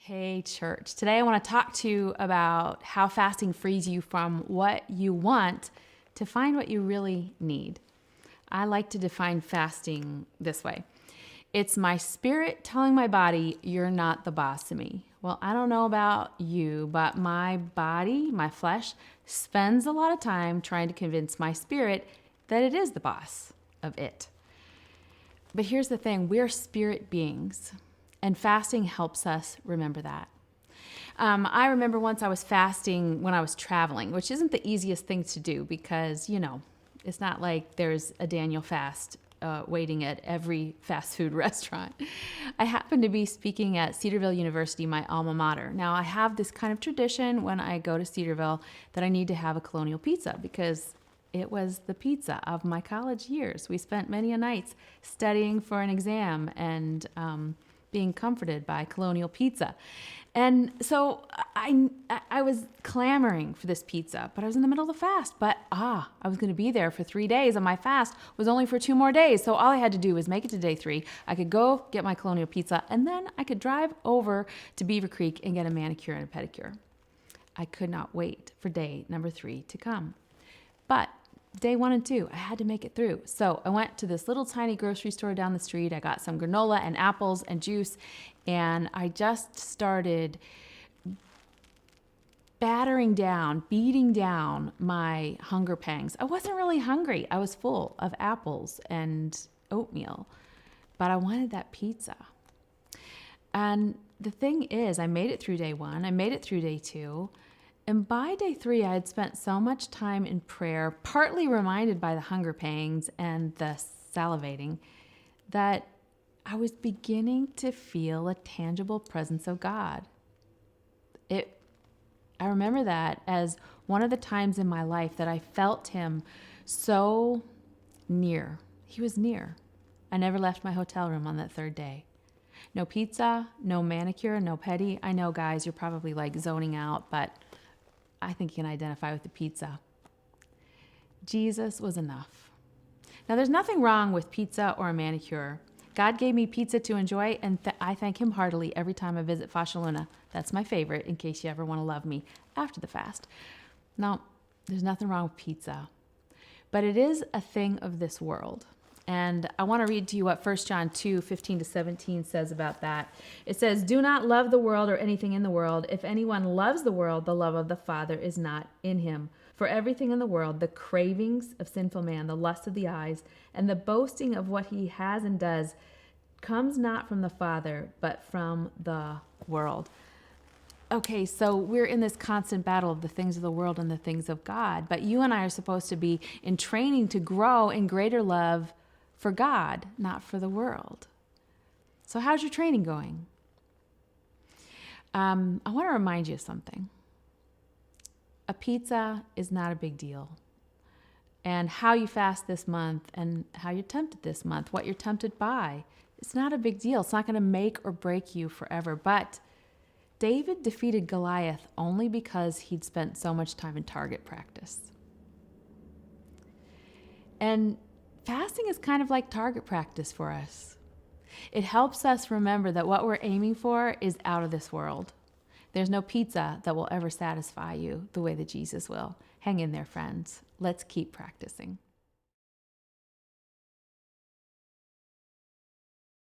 Hey, church. Today I want to talk to you about how fasting frees you from what you want to find what you really need. I like to define fasting this way. It's my spirit telling my body, you're not the boss of me. Well, I don't know about you, but my body, my flesh, spends a lot of time trying to convince my spirit that it is the boss of it. But here's the thing, we're spirit beings. And fasting helps us remember that. I remember once I was fasting when I was traveling, which isn't the easiest thing to do because, it's not like there's a Daniel fast waiting at every fast food restaurant. I happened to be speaking at Cedarville University, my alma mater. Now, I have this kind of tradition when I go to Cedarville that I need to have a colonial pizza because it was the pizza of my college years. We spent many a nights studying for an exam and being comforted by colonial pizza. And so I was clamoring for this pizza, but I was in the middle of the fast. But I was going to be there for 3 days, and my fast was only for 2 more days. So all I had to do was make it to day 3. I could go get my colonial pizza, and then I could drive over to Beaver Creek and get a manicure and a pedicure. I could not wait for day number 3 to come. But day 1 and 2, I had to make it through. So I went to this little tiny grocery store down the street. I got some granola and apples and juice, and I just started beating down my hunger pangs. I wasn't really hungry. I was full of apples and oatmeal, but I wanted that pizza. And the thing is, I made it through day 1. I made it through day 2. And by day 3, I had spent so much time in prayer, partly reminded by the hunger pangs and the salivating, that I was beginning to feel a tangible presence of God. I remember that as one of the times in my life that I felt Him so near. He was near. I never left my hotel room on that 3rd day. No pizza, no manicure, no pedi. I know, guys, you're probably like zoning out, but I think you can identify with the pizza. Jesus was enough. Now, there's nothing wrong with pizza or a manicure. God gave me pizza to enjoy, and I thank Him heartily every time I visit Fascia Luna. That's my favorite, in case you ever want to love me after the fast. No, there's nothing wrong with pizza. But it is a thing of this world. And I want to read to you what 1 John 2:15-17 says about that. It says, "Do not love the world or anything in the world. If anyone loves the world, the love of the Father is not in him. For everything in the world, the cravings of sinful man, the lust of the eyes, and the boasting of what he has and does, comes not from the Father, but from the world." Okay, so we're in this constant battle of the things of the world and the things of God. But you and I are supposed to be in training to grow in greater love for God, not for the world. So how's your training going? I want to remind you of something. A pizza is not a big deal. And how you fast this month and how you're tempted this month, what you're tempted by, it's not a big deal. It's not going to make or break you forever. But David defeated Goliath only because he'd spent so much time in target practice. And fasting is kind of like target practice for us. It helps us remember that what we're aiming for is out of this world. There's no pizza that will ever satisfy you the way that Jesus will. Hang in there, friends. Let's keep practicing.